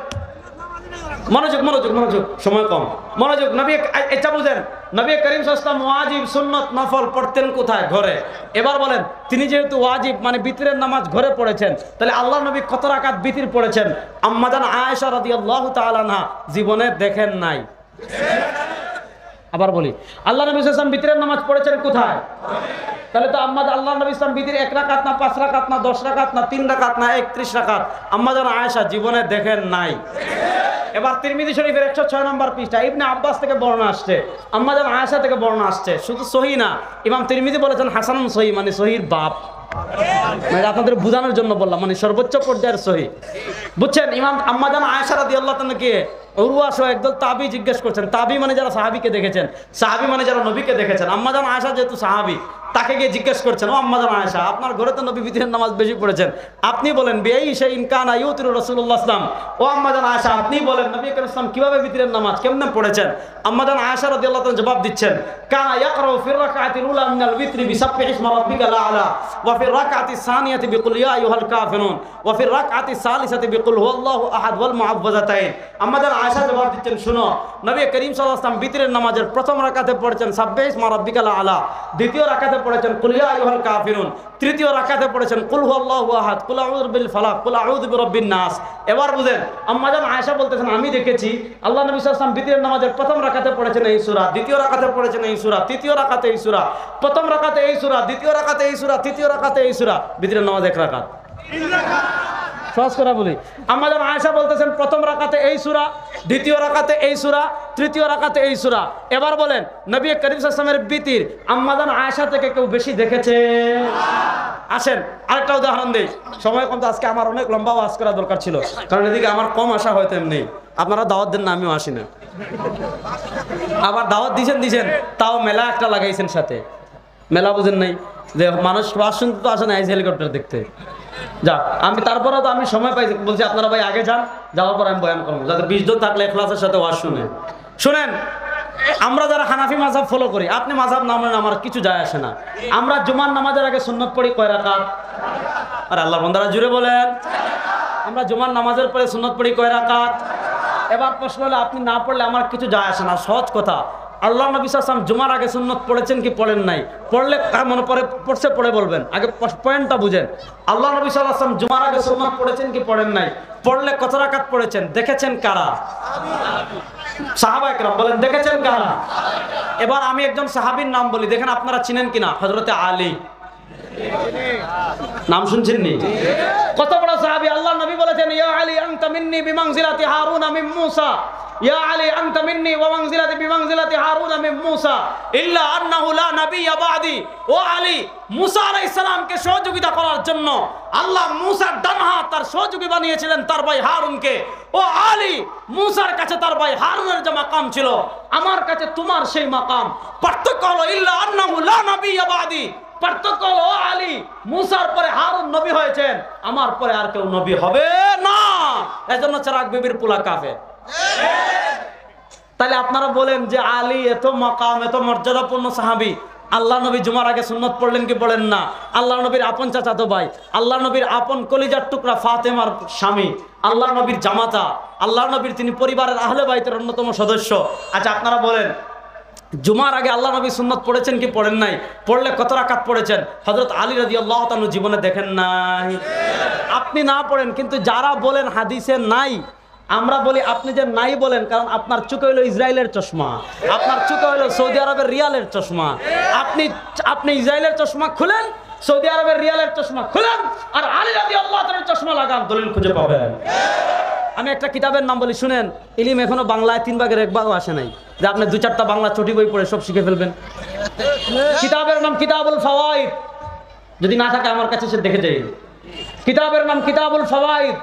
মনোযোগ মনোযোগ মনোযোগ, সময় কম, মনোযোগ। নবী এটা বুঝেন, নবী করিম সাল্লাল্লাহু আলাইহি ওয়াসাল্লাম ওয়াজিব, সুন্নত, নফল পড়তেন কোথায়? ঘরে। এবার বলেন, তিনি যেহেতু ওয়াজিব মানে বিতরের নামাজ ঘরে পড়েছেন, তাহলে আল্লাহ নবী কত রাকাত বিতির পড়েছেন? আম্মাজান আয়েশা রাদিয়াল্লাহু তাআলা আনহা জীবনে দেখেন নাই। আবার বলি, আল্লাহ নবী সাল্লাল্লাহু আলাইহি ওয়াসাল্লাম বিতরের নামাজ পড়েছেন কোথায়? তাহলে তো আল্লাহ নবী সাল্লাল্লাহু আলাইহি ওয়াসাল্লাম বিতির 1 রাকাত না, 5 রাকাত না, 10 রাকাত না, 3 রাকাত না, 31 রাকাত আম্মাজান আয়েশা জীবনে দেখেন নাই। এবার তিরমিজি শরীফের 106 নম্বর পৃষ্ঠা ইবনে আব্বাস থেকে বর্ণনা আসছে, আম্মাজান আয়েশা থেকে বর্ণনা আসছে। শুধু সহিহ না, ইমাম তিরমিজি বলেছেন হাসানুন সহিহ, মানে সহিহর বাপ। মানে আপনাদের বোঝানোর জন্য বললাম, মানে সর্বোচ্চ পর্যায়ের সহিহ। বুঝছেন? ইমাম আম্মাজান আয়েশা রাদিয়াল্লাহু তাআলা কে উরওয়া সহ একদল তাবি জিজ্ঞেস করছেন। তাবি মানে যারা সাহাবীকে দেখেছেন, সাহাবী মানে যারা নবীকে দেখেছেন। আম্মাজান আয়েশা যেহেতু সাহাবী, তাকে গিয়ে জিজ্ঞেস করছেন, ও আম্মাজান আয়েশা, আপনার ঘরে তো নবী বিতরের নামাজ বেশি পড়েছেন, আপনি বলেন বিআই শাইইন কানা ইউতিরু রাসূলুল্লাহ সাল্লাল্লাহু আলাইহি ওয়াসাল্লাম। ও আম্মাজান আয়েশা, আপনি বলেন নবী করিম সাল্লাল্লাহু আলাইহি ওয়াসাল্লাম কিভাবে বিতরের নামাজ কেমনে পড়েছেন? আম্মাজান আয়েশা রাদিয়াল্লাহু তাআলা জবাব দিচ্ছেন, কানা ইয়াকরাউ ফির রাকাতিল উলা মিনাল বিতরি বিসাব্বিহি ইসমা রাব্বিকাল আ'লা ওয়া ফির রাকাতি সানিয়াতি বিকুল ইয়া আইয়ুহাল কাফিরুন ওয়া ফির রাকাতি সালিসাতি বিকুল হুয়াল্লাহু আহাদ ওয়াল মুআওয়াযাতাইন। আম্মাজান আয়েশা জবাব দিচ্ছেন, শুনো, নবী করিম সাল্লাল্লাহু আলাইহি ওয়াসাল্লাম বিতরের নামাজের প্রথম রাকাতে পড়েছেন সাব্বিহি ইসমা রাব্বিকাল আ'লা, দ্বিতীয় রাকাতে পড়েছেন কুল ইয়া আইয়ুহাল কাফিরুন, তৃতীয় রাকাতে পড়েছেন কুল হুয়াল্লাহু আহাদ, কুল আউযু বিল ফালাক, কুল আউযু বিরাব্বিন নাস। এবার বুঝেন, আম্মাজান আয়েশা বলতেছেন, আমি দেখেছি আল্লাহ নবী সাল্লাল্লাহু আলাইহি ওয়াসাল্লাম বিতরের নামাজের প্রথম রাকাতে পড়েছেন এই সূরা, দ্বিতীয় রাকাতে পড়েছেন এই সূরা, তৃতীয় রাকাতে এই সূরা, প্রথম রাকাতে এই সূরা, দ্বিতীয় রাকাতে এই সূরা, তৃতীয় রাকাতে এই সূরা। বিতরের নামাজ 1 রাকাত। সহজ করে বলি, আম্মাজান আয়েশা বলতেছেন প্রথম রাকাতে এই সূরা, দ্বিতীয় রাকাতে এই সূরা, তৃতীয় রাকাতে এই সূরা। এবার বলেন, নবী করিম সাল্লাল্লাহু আলাইহি ওয়াসাল্লামের বিতির আম্মাজান আয়েশা থেকে কেউ বেশি দেখেছে? আসেন আরেকটা উদাহরণ দেই, সময় কম তো, আজকে আমার অনেক লম্বা ওয়াজ করা দরকার ছিল, কারণ এদিকে আমার কম আসা হয়তো এমনি। আপনারা দাওয়াত দেন না, আমিও আসি না। আবার দাওয়াত দিছেন তাও মেলা একটা লাগাইছেন সাথে, মেলা বুঝেন নাই যে মানুষ ওয়াজ শুনতে তো আসে না, আইসি হেলিকপ্টার দেখতে। যা আমি তারপরে তো আমি সময় পাইছি, বলছি আপনারা ভাই আগে যান, যাওয়ার পর আমি বয়ান করবো, যাতে 20 জন থাকলে ইখলাসের সাথে ওয়াজ শুনে। শুনেন, আমরা যারা হানাফি মাযহাব ফলো করি, আপনি মাযহাব না মানেন আমার কিছু যায় আসে না। আমরা জুমার নামাজের আগে সুন্নত পড়ি কয় রাকাত? আর আল্লাহর বান্দারা জুড়ে বলেন, আমরা জুমার নামাজের পরে সুন্নত পড়ি কয় রাকাত? এবার প্রশ্ন হলো, আপনি না পড়লে আমার কিছু যায় আসে না। সহজ কথা, আল্লাহ নবী সাল্লাল্লাহু আলাইহি ওয়াসাল্লাম জুমার আগে সুন্নত পড়েছেন কি পড়েন নাই? পড়লে মনে পড়ছে পড়ে বলবেন, আগে পয়েন্টটা বুঝেন। আল্লাহ নবী সাল্লাল্লাহু আলাইহি ওয়াসাল্লাম জুমার আগে সুন্নত পড়েছেন কি পড়েন নাই? পড়লে কত রাকাত পড়েছেন? দেখেছেন কারা? সাহাবা একরাম। বলেন দেখেছেন কারা? এবার আমি একজন সাহাবীর নাম বলি, দেখেন আপনারা চিনেন কিনা। হযরতে আলী, নাম শুনছেন নি? কত বড় সাহাবী! আল্লাহ নবী বলেছেন, ইয়া আলী আনতা মিন্নি বিমানজিলাতি হারুন মিন মূসা, ইয়া আলী আনতা মিন্নি ওয়া মানজিলাতি বিমানজিলাতি হারুন মিন মূসা ইল্লা আন্নাহু লা নাবিয়্যা বা'দি। ও আলী, মূসা আলাইহিস সালামকে সহযোগিতা করার জন্য আল্লাহ মূসার ডান হাত তার সহযোগী বানিয়েছিলেন তার ভাই হারুনকে। ও আলী, মূসার কাছে তার ভাই হারুনের যে মাকাম ছিল, আমার কাছে তোমার সেই মাকাম। পার্থক্য হলো ইল্লা আন্নাহু লা নাবিয়্যা বা'দি, পার্থক্য হলো ও আলী, মূসার পরে হারুন নবী হয়েছেন, আমার পরে আর কেউ নবী হবে না। এজন্য চেরাগ বিবির পোলা কাফের। তাহলে আপনারা বলেন যে আলী এত মাকাম, এত মর্যাদাপূর্ণ সাহাবী, আল্লাহ নবী জুমার আগে সুন্নত পড়লেন কি পড়েন না? আল্লাহ নবীর আপন চাচাতো ভাই, আল্লাহ নবীর আপন কলিজার টুকরা ফাতেমার স্বামী, আল্লাহ নবীর জামাতা, আল্লাহ নবীর তিনি পরিবারের আহলে বাইতের অন্যতম সদস্য। আচ্ছা আপনারা বলেন, জুমার আগে আল্লাহ নবী সুন্নত পড়েছেন কি পড়েন নাই? পড়লে কত রাকাত পড়েছেন? হযরত আলী রাদিয়াল্লাহু তাআলা জীবনে দেখেন নাই? আপনি না পড়েন, কিন্তু যারা বলেন হাদিসে নাই, আমরা বলি আপনি যে নাই বলেন, কারণ আপনার চোখে হলো ইসরায়েলের চশমা, আপনার চোখে হলো সৌদি আরবের রিয়ালের চশমা। আপনি ইসরায়েলের চশমা খুলেন, সৌদি আরবের রিয়ালের চশমা খুলেন, আর আলী রাদিয়াল্লাহু তাআলার চশমা লাগান, দলিল খুঁজে পাবেন। আমি একটা কিতাবের নাম বলি, শুনেন। ইলম এখনো বাংলায় 3 ভাগের 1 ভাগও আসে নাই, যে আপনি 2-4টা বাংলা চটি বই পড়ে সব শিখে ফেলবেন। কিতাবের নাম কিতাবুল ফাওয়াইদ, যদি না থাকে আমার কাছে এসে দেখে যাই। কিতাবের নাম কিতাবুল ফাওয়াইদ,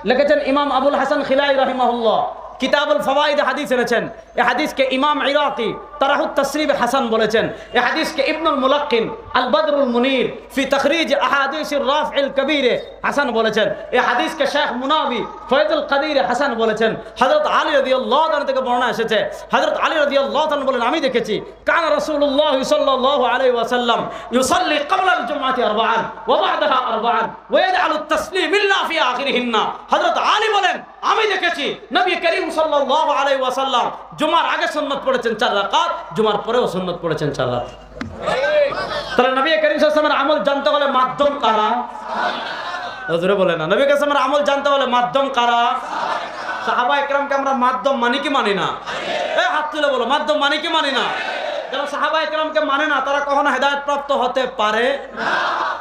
লিখেছেন ইমাম আবুল হাসান খিলাই রাহিমাহুল্লাহ। কিতাবুল ফাওয়াইদ হাদিস এনেছেন। এই হাদিসকে ইমাম ইরাকি তারাহুত তাসরিব হাসান বলেছেন। এই হাদিসকে ইবনুল মুলাক্কিন আল বদরুল মুনির ফি তাখরিজ আহাদিসির রাফইল কবীর হাসান বলেছেন। এই হাদিসকে শেখ মুনাবি ফয়জুল কাদির হাসান বলেছেন। হযরত আলী রাদিয়াল্লাহু তাআলা থেকে বর্ণনা এসেছে, হযরত আলী রাদিয়াল্লাহু তাআলা বলেন, আমি দেখেছি কানা রাসূলুল্লাহ সাল্লাল্লাহু আলাইহি ওয়াসাল্লাম ইউসাল্লি ক্বাবলা আল জুমআতি আরবাআন ওয়া বা'দাহা আরবাআন ওয়া ইয়াজআলু আত-তাসলিম ইল্লা ফি আখিরিহিন্না। হযরত আলী বলেন, আমি দেখেছি নবী করিম সাল্লাল্লাহু আলাইহি ওয়াসাল্লাম জুমার আগে সুন্নাত পড়েছেন 4 রাকাত, জুমার পরেও সুন্নাত পড়েছেন 4 রাকাত। তাহলে নবী করিম সাল্লাল্লাহু আলাইহি ওয়াসাল্লামের আমল জানতে হলে মাধ্যম কারা? হুজুরে বলে না, নবী করিম সাল্লাল্লাহু আলাইহি ওয়াসাল্লামের আমল জানতে হলে মাধ্যম কারা? সাহাবায়ে কেরামকে আমরা মাধ্যম মানি কি মানি না? এই হাত তুলে বলো, মাধ্যম মানি কি মানি না? যারা সাহাবায়ে কেরামকে মানে না তারা কখনো হেদায়েত প্রাপ্ত হতে পারে না।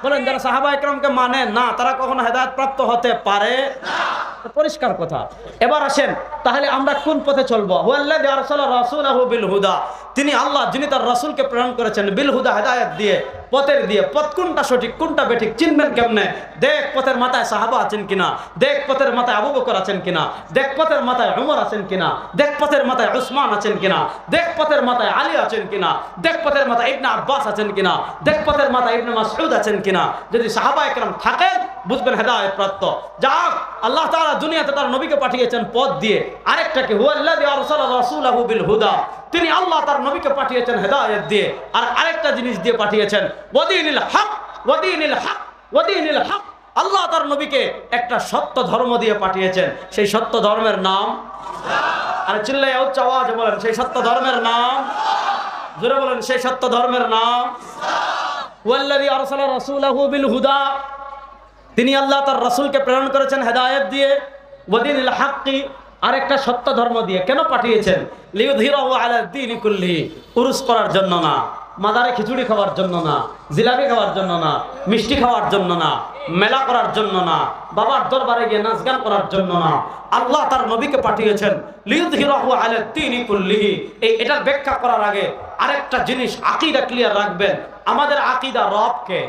বলেন, যারা সাহাবায়ে কেরামকে মানে না তারা কখনো হেদায়েত প্রাপ্ত হতে পারে না। পরিষ্কার কথা। এবার আসেন, তাহলে আমরা কোন পথে চলবো? হুয়াল্লাযী আরসালা রাসূলাহু বিল হুদা, তিনি আল্লাহ যিনি তার রাসূলকে প্রেরণ করেছেন বিল হুদা, হেদায়েত দিয়ে, পথের দিয়ে। পথ কোনটা সঠিক কোনটা বেঠিক চিনবেন কেমনে? দেখ পথের মাথায় সাহাবা আছেন কিনা, দেখ পথের মাথায় আবু বকর আছেন কিনা, দেখ পথের মাথায় উমর আছেন কিনা, দেখ পথের মাথায় উসমান আছেন কিনা, দেখ পথের মাথায় আলী আছেন কিনা, দেখ পথের মাথায় ইবনে আব্বাস আছেন কিনা, দেখ পথের মাথায় ইবনে মাসউদ আছেন কিনা। যদি সাহাবায়ে কেরাম থাকেন বুঝবেন হেদায়েত প্রাপ্ত। যাক, আল্লাহ তাআলা দুনিয়াতে তার নবীকে পাঠিয়েছেন পথ দিয়ে। আরেকটাকে হুয়াল্লাযী আরসালা রাসূলাহু বিল হুদা, তিনি আল্লাহ তার নবীকে পাঠিয়েছেন হেদায়েত দিয়ে। আর আরেকটা জিনিস দিয়ে পাঠিয়েছেন ওয়াদিনিল হক, ওয়াদিনিল হক, ওয়াদিনিল হক। আল্লাহ তার নবীকে একটা সত্য ধর্ম দিয়ে পাঠিয়েছেন। সেই সত্য ধর্মের নাম, আর চিল্লায়ে উচ্চ আওয়াজে বলেন, সেই সত্য ধর্মের নাম, জোরে বলেন, সেই সত্য ধর্মের নাম ওয়াল্লাযী আরসালা রাসূলাহু বিল হুদা, তিনি আল্লাহ তার রাসূলকে প্রেরণ করেছেন হেদায়েত দিয়ে। ওয়াদিনিল হক, আরেকটা সত্য ধর্ম দিয়ে। কেন পাঠিয়েছেন? লিইয়ুযহিরাহু আলা দ্বীনি কুল্লিহি, উরুস করার জন্য না, মাদারে খিচুড়ি খাওয়ার জন্য না, জিলাপি খাওয়ার জন্য না, মিষ্টি খাওয়ার জন্য না, মেলা করার জন্য না, বাবার দরবারে গিয়ে নাচ গান করার জন্য না। আল্লাহ তার নবীকে পাঠিয়েছেন লিইয়ুযহিরাহু আলা দ্বীনি কুল্লিহি। এটার ব্যাখ্যা করার আগে আরেকটা জিনিস আকীদা ক্লিয়ার রাখবেন। আমাদের আকীদা রবকে।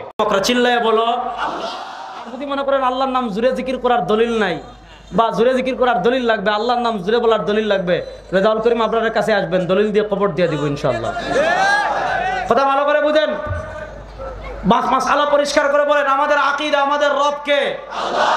চিল্লায়ে বলো আল্লাহ। যদি মনে করেন আল্লাহর নাম জুরে জিকির করার দলিল নাই, বা জুরে জিকির করার দলিল লাগবে, আল্লাহর নাম জুরে বলার দলিল লাগবে, রেজাউল করিম আপনাদের কাছে আসবেন, দলিল দিয়ে কবর দিয়ে দিব ইনশাআল্লাহ। কথা ভালো করে বুঝেন, মাসআলা পরিষ্কার করে বলেন। আমাদের আকীদা, আমাদের রবকে আল্লাহ।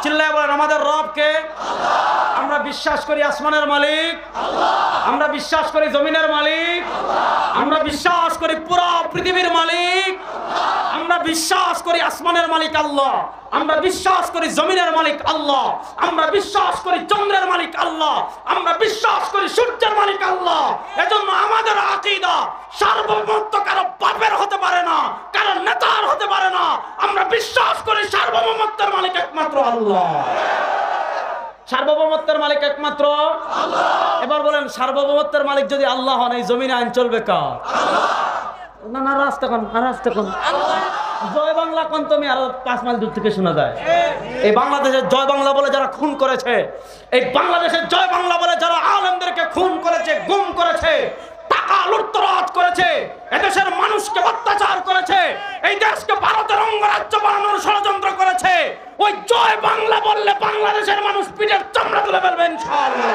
চিল্লায়ে বলেন, আমাদের রবকে আল্লাহ। আমরা বিশ্বাস করি আসমানের মালিক আল্লাহ, আমরা বিশ্বাস করি জমিনের মালিক আল্লাহ, আমরা বিশ্বাস করি পুরো পৃথিবীর মালিক আল্লাহ, আমরা বিশ্বাস করি আসমানের মালিক আল্লাহ, আমরা বিশ্বাস করি জমিনের মালিক আল্লাহ, আমরা বিশ্বাস করি চন্দ্রের মালিক আল্লাহ, আমরা বিশ্বাস করি সূর্যের মালিক আল্লাহ। এজন্য আমাদের আকীদা সার্বভৌমত্ব কারো বাপের হতে পারে না, কারো নেতার হতে পারে না। আমরা বিশ্বাস করি সার্বভৌমত্বের মালিক একমাত্র আল্লাহ। সার্বভৌমত্বের মালিক একমাত্র আল্লাহ। এবার বলেন, সার্বভৌমত্বের মালিক যদি আল্লাহ হন, এই জমিনে আইন চলবে কার? আল্লাহ। না না, রাস্তা কোন, রাস্তা কোন? জয় বাংলা কোন? তুমি আরো 5 মাইল দূর থেকে শোনা যায়। এই বাংলাদেশের জয় বাংলা বলে যারা খুন করেছে, এই বাংলাদেশের জয় বাংলা বলে যারা আলেমদেরকে খুন করেছে, গুম করেছে, টাকা লুটতরাজ করেছে, এদেশের মানুষকে অত্যাচার করেছে, এই দেশকে ভারতের অঙ্গরাজ্য বানানোর ষড়যন্ত্র করেছে, ওই জয় বাংলা বললে বাংলাদেশের মানুষ পিঠের চামড়া তুলে ফেলবে ইনশাআল্লাহ।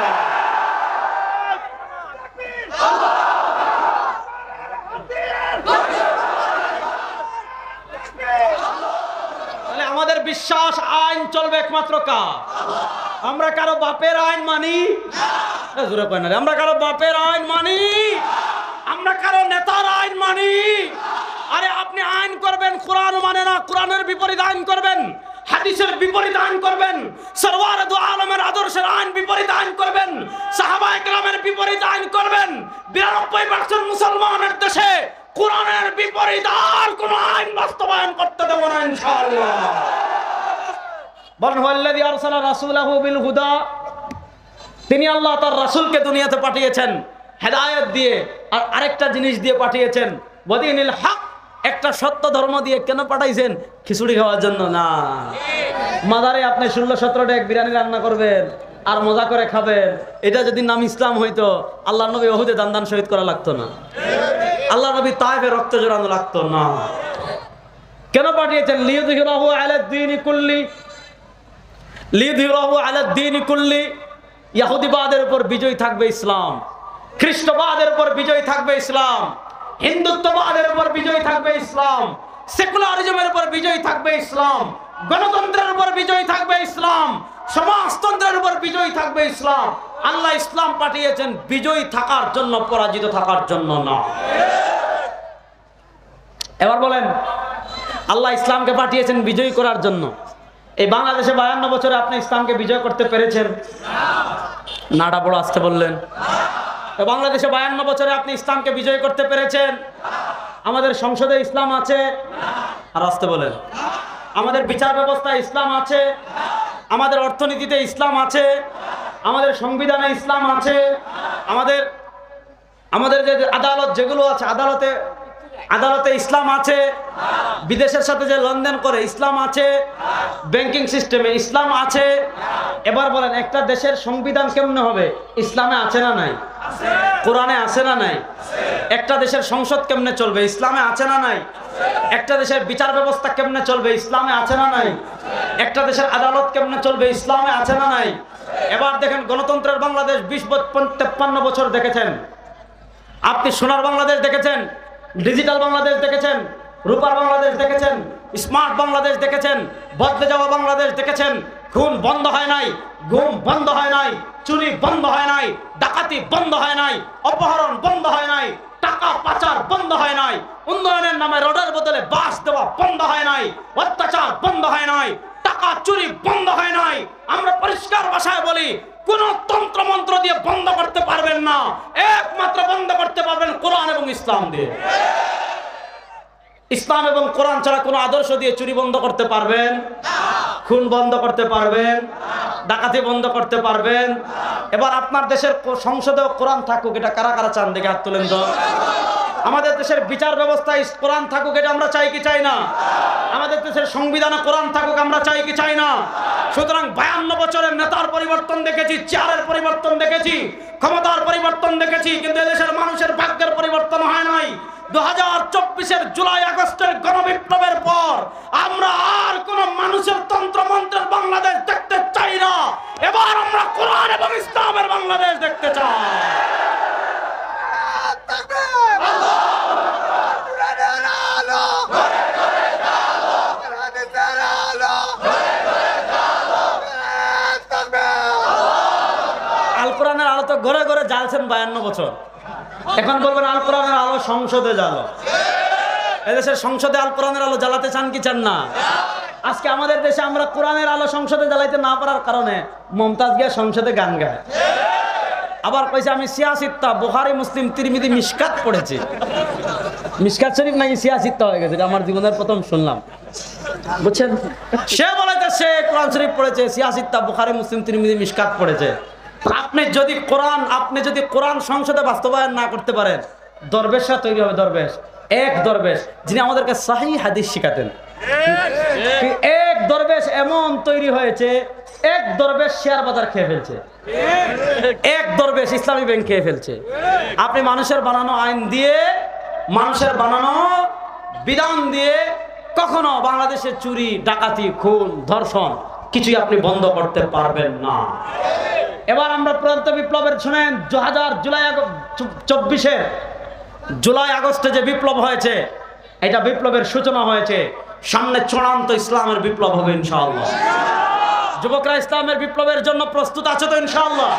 তাহলে আমাদের বিশ্বাস আইন চলবে একমাত্র কার? আমরা কারো বাপের আইন মানি না। জোরে কয় না রে। আমরা কারো বাপের আইন মানি, আমরা কারো নেতার আইন মানি। আরে আপনি আইন করবেন, কোরআন মানে না, কোরআনের বিপরীত আইন করবেন, হাদিসের বিপরীত আইন করবেন, সরওয়ার দু আলমের আদর্শের আইন বিপরীত আইন করবেন, সাহাবায়ে কেরামের বিপরীত আইন করবেন। 92% মুসলমানের দেশে কোরআনের বিপরীত আর কোন আইন বাস্তবায়ন করতে দেব না ইনশাআল্লাহ। বলেন ওয়াল্লাযী আরসালা রাসূলাহু বিল হুদা, তিনি আল্লাহ তার রাসূলকে দুনিয়াতে পাঠিয়েছেন হেদায়েত দিয়ে, আর আরেকটা জিনিস দিয়ে পাঠিয়েছেন ওয়াদিনিল হক, একটা সত্য ধর্ম দিয়ে। কেন পাঠাইছেন? খিচুড়ি খাওয়ার জন্য না। মাদারে আপনি 16-17টা এক বিরিয়ানি রান্না করবেন আর মজা করে খাবেন, এটা যদি নাম ইসলাম হইতো আল্লাহ নবী উহুদে দান শহীদ করা লাগতো না, আল্লাহ নবী তায়েফে রক্ত জড়ানো লাগতো না। কেন পাঠিয়েছেন? লিইয়ুযহিরাহু আলাদ দীনি কুল্লি, লিইয়ুযহিরাহু আলাদ দীনি কুল্লি। ইহুদিবাদের উপর বিজয় থাকবে ইসলাম, খ্রিস্টবাদের উপর বিজয় থাকবে ইসলাম, হিন্দুত্ববাদের উপর বিজয় থাকবে ইসলাম, সেকুলারিজমের উপর বিজয় থাকবে ইসলাম, গণতন্ত্রের উপর বিজয় থাকবে ইসলাম, সমাজতন্ত্রের উপর বিজয় থাকবে ইসলাম। আল্লাহ ইসলাম পাঠিয়েছেন বিজয়ী থাকার জন্য, পরাজিত থাকার জন্য না। এবার বলেন, আল্লাহ ইসলামকে পাঠিয়েছেন বিজয়ী করার জন্য। এই বাংলাদেশে 52 বছরে আপনি ইসলামকে বিজয় করতে পেরেছেন? নাটা বড় আসতে বললেন। বাংলাদেশে 52 বছরে আপনি ইসলামকে বিজয় করতে পেরেছেন? আমাদের সংসদে ইসলাম আছে? আর আসতে বলেন। আমাদের বিচার ব্যবস্থায় ইসলাম আছে? আমাদের অর্থনীতিতে ইসলাম আছে? আমাদের সংবিধানে ইসলাম আছে? আমাদের যে আদালত যেগুলো আছে, আদালতে ইসলাম আছে? বিদেশের সাথে যে লেনদেন করে ইসলাম আছে? ব্যাংকিং সিস্টেমে ইসলাম আছে? এবার বলেন, একটা দেশের সংবিধান কেমনে হবে? ইসলামে আছে না নাই? কোরআনে আছে না নাই? একটা দেশের সংসদ কেমনে চলবে? ইসলামে আছে না নাই? একটা দেশের বিচার ব্যবস্থা কেমনে চলবে? ইসলামে আছে না নাই? একটা দেশের আদালত কেমনে চলবে? ইসলামে আছে না নাই? এবার দেখেন, গণতন্ত্রের বাংলাদেশ 20-53 বছর দেখেছেন আপনি, সোনার বাংলাদেশ দেখেছেন, ডিজিটাল বাংলাদেশ দেখেছেন, রূপার বাংলাদেশ দেখেছেন, স্মার্ট বাংলাদেশ দেখেছেন, বদলে যাওয়া বাংলাদেশ দেখেছেন। খুন বন্ধ হয় নাই, গুম বন্ধ হয় নাই, চুরি বন্ধ হয় নাই, ডাকাতি বন্ধ হয় নাই, অপহরণ বন্ধ হয় নাই, টাকা পাচার বন্ধ হয় নাই, উন্নয়নের নামে রোডের বদলে বাস দেওয়া বন্ধ হয় নাই, অত্যাচার বন্ধ হয় নাই, টাকা চুরি বন্ধ হয় নাই। আমরা পরিষ্কার ভাষায় বলি, কোন তন্ত্র মন্ত্র দিয়ে বন্ধ করতে পারবেন না, একমাত্র বন্ধ করতে পারবেন কোরআন এবং ইসলাম দিয়ে। ইসলাম এবং কোরআন ছাড়া কোন আদর্শ দিয়ে চুরি বন্ধ করতে পারবেন? খুন বন্ধ করতে পারবেন? ডাকাতি বন্ধ করতে পারবেন? এবার আপনার দেশের সংসদেও কোরআন থাকুক, এটা কারা কারা চান? দেখে হাত তুলেন তো। আমাদের দেশের বিচার ব্যবস্থায় কোরআন থাকুক, এটা আমরা চাই কি চাই না? আমাদের দেশের সংবিধানে কোরআন থাকুক, আমরা চাই কি চাই না? সুতরাং 52 বছরের নেতার পরিবর্তন দেখেছি, চেয়ারের পরিবর্তন দেখেছি, ক্ষমতার পরিবর্তন দেখেছি, কিন্তু এদেশের মানুষের ভাগ্যের পরিবর্তন হয় নাই। 2024-এর জুলাই আগস্টের গণবিপ্লবের পর আমরা আর কোন মানুষের তন্ত্র মন্ত্রের বাংলাদেশ দেখতে চাই না। এবার আমরা কোরআন এবং ইসলামের বাংলাদেশ দেখতে চাই। আল কোরআনের আলো তো ঘরে ঘরে জ্বালছেন 52 বছর, এখন বলবেন আল কোরআনের আলো সংসদে জ্বালো। এদেশের সংসদে আল কোরআনের আলো জ্বালাতে চান কি চান না? আজকে আমাদের দেশে আমরা কোরআনের আলো সংসদে জ্বালাইতে না পারার কারণে মমতাজ গিয়া সংসদে গান গায়, আবার কইছে আমি সিয়াসিত্তা, বুখারী, মুসলিম, তিরমিজি, মিশকাত পড়েছি। মিশকাত শরীফ নাকি সিয়াসিত্তা হয়ে গেছে, আমার জীবনের প্রথম শুনলাম, বুঝছেন? সে বলেছে সে কোরআন শরীফ পড়েছে, সিয়াসিত্তা, বুখারী, মুসলিম, তিরমিজি, মিশকাত পড়েছে। আপনি যদি কোরআন সংসদে বাস্তবায়ন না করতে পারেন, দরবেশরা তৈরি হবে। দরবেশ, এক দরবেশ যিনি আমাদেরকে সহিহ হাদিস শিখাতেন, এক দরবেশ এমন তৈরি হয়েছে, এক দরবেশ শেয়ার বাজার খেয়ে ফেলছে, এক দরবেশ ইসলামী ব্যাংক খেয়ে ফেলছে। আপনি মানুষের বানানো আইন দিয়ে, মানুষের বানানো বিধান দিয়ে কখনো বাংলাদেশের চুরি, ডাকাতি, খুন, ধর্ষণ কিছুই আপনি বন্ধ করতে পারবেন না। এবার আমরা প্রান্ত বিপ্লবের শুনেন, 2024-এর জুলাই আগস্টে যে বিপ্লব হয়েছে, এটা বিপ্লবের সূচনা হয়েছে। সামনে চূড়ান্ত ইসলামের বিপ্লব হবে ইনশাআল্লাহ। যুবকরা ইসলামের বিপ্লবের জন্য প্রস্তুত আছে তো ইনশাআল্লাহ?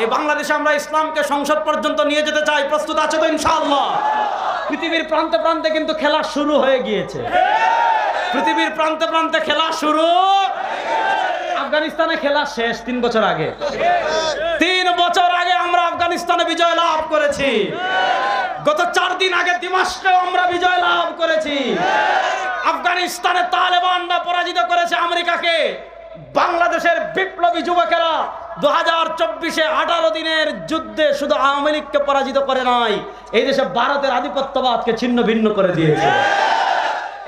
এই বাংলাদেশে আমরা ইসলামকে সংসদ পর্যন্ত নিয়ে যেতে চাই। প্রস্তুত আছে তো ইনশাআল্লাহ? পৃথিবীর প্রান্তে প্রান্তে কিন্তু খেলা শুরু হয়ে গিয়েছে। পৃথিবীর প্রান্তে প্রান্তে খেলা শুরু। আফগানিস্তানে খেলা শেষ 3 বছর আগে। 3 বছর আগে আমরা আফগানিস্তানে বিজয় লাভ করেছি। গত 4 দিন আগে দিমাশকেও আমরা বিজয় লাভ করেছি। আফগানিস্তানে তালেবানরা পরাজিত করেছে আমেরিকাকে। বাংলাদেশের বিপ্লবী যুবকেরা 2024-এ 18 দিনের যুদ্ধে শুধু আওয়ামী লীগকে পরাজিত করে নাই, এই দেশে ভারতের আধিপত্যবাদকে ছিন্ন ভিন্ন করে দিয়েছে।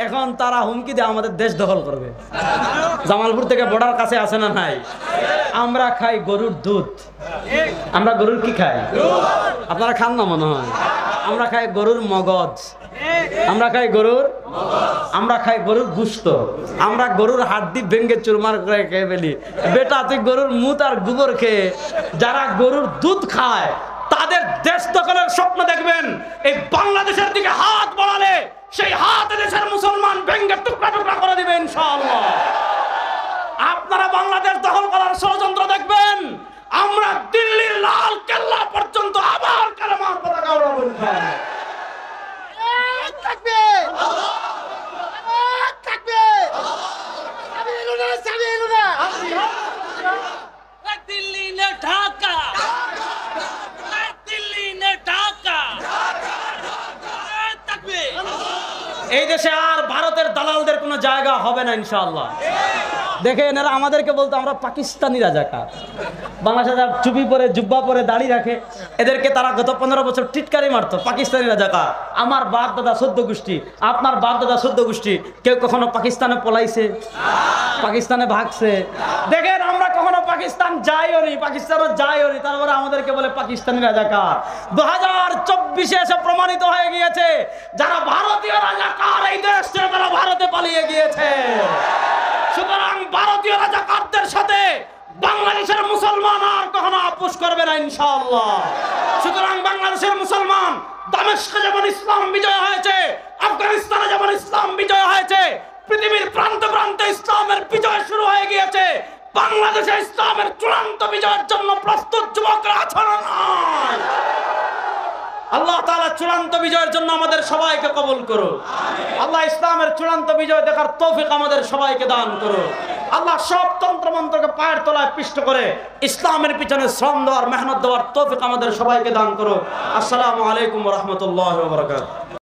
এখন তারা হুমকি দিয়ে আমাদের দেশ দখল করবে। জামালপুর থেকে বর্ডার কাছে আছে না নাই? আমরা খাই গরুর দুধ। আমরা গরুর কি খাই? আপনারা খান না মনে হয়? আমরা খাই গরুর মগজ, আমরা খাই গরুর, আমরা খাই গরুর গুস্ত, আমরা গরুর হাড্ডি ভেঙে চুরমার করে খেয়ে ফেলি। বেটা তুই গরুর মুত আর গোবর খেয়ে যারা গরুর দুধ খায় তাদের দেশ দখলের স্বপ্ন দেখবেন। এই বাংলাদেশের দিকে হাত বাড়ালে সেই হাত দেশের মুসলমান ভেঙে টুকরা টুকরা করে দিবে ইনশাআল্লাহ। আপনারা বাংলাদেশ দখল করার ষড়যন্ত্র দেখবেন, আমরা দিল্লির লাল কেল্লা পর্যন্ত আবার কালেমার পতাকা উড়াবো ইনশাআল্লাহ। दिल्ली ने ढाका, दिल्ली ने ढाका, এই দেশে আর ভারতের দালালদের কোনো জায়গা হবে না ইনশাআল্লাহ। দেখেন এরা আমাদেরকে বলতো আমরা পাকিস্তানি রাজাকার। বাংলাদেশে যারা চুপি পরে জুব্বা পরে দাড়ি রাখে এদেরকে তারা গত 15 বছর টিটকারি মারতো, পাকিস্তানি রাজাকার। আমার বাপ দাদা 14 গোষ্ঠী, আপনার বাপ দাদা 14 গোষ্ঠী, কেউ কখনো পাকিস্তানে পলাইছে? পাকিস্তানে ভাগছে? দেখেন আমরা কখনো পাকিস্তান যাইও নি, পাকিস্তানও যাইও নি, তারপরে আমাদেরকে বলে পাকিস্তানি রাজাকার। 2024-এ এসে প্রমাণিত হয়ে গিয়েছে যারা ভারতীয় রাজাকার এই দেশ ছেড়ে তারা ভারতে পালিয়ে গিয়েছে। সুতরাং ভারতীয় রাজাকারদের সাথে বাংলাদেশের মুসলমান আর কখনো আপোষ করবে না ইনশাআল্লাহ। সুতরাং বাংলাদেশের মুসলমান দামেস্কে যেমন ইসলাম বিজয় হয়েছে, আফগানিস্তানে যেমন ইসলাম বিজয় হয়েছে, পৃথিবীর প্রান্তে প্রান্তে ইসলামের বিজয় শুরু হয়ে গিয়েছে। বাংলাদেশে ইসলামের চূড়ান্ত বিজয়ের জন্য প্রস্তুত যুবকরা আছে না নাই? আল্লাহ তাআলা চূড়ান্ত বিজয়ের জন্য আমাদের সবাইকে কবুল করুন। আল্লাহ ইসলামের চূড়ান্ত বিজয় দেখার তৌফিক আমাদের সবাইকে দান করুন। আল্লাহ সব তন্ত্রমন্ত্রকে পায়ের তলায় পিষ্ট করে ইসলামের পিছনে শ্রম দেওয়ার, মেহনত দেওয়ার তৌফিক আমাদের সবাইকে দান করুন। আসসালামু আলাইকুম ওয়া রাহমাতুল্লাহি ওয়া বারাকাতুহু।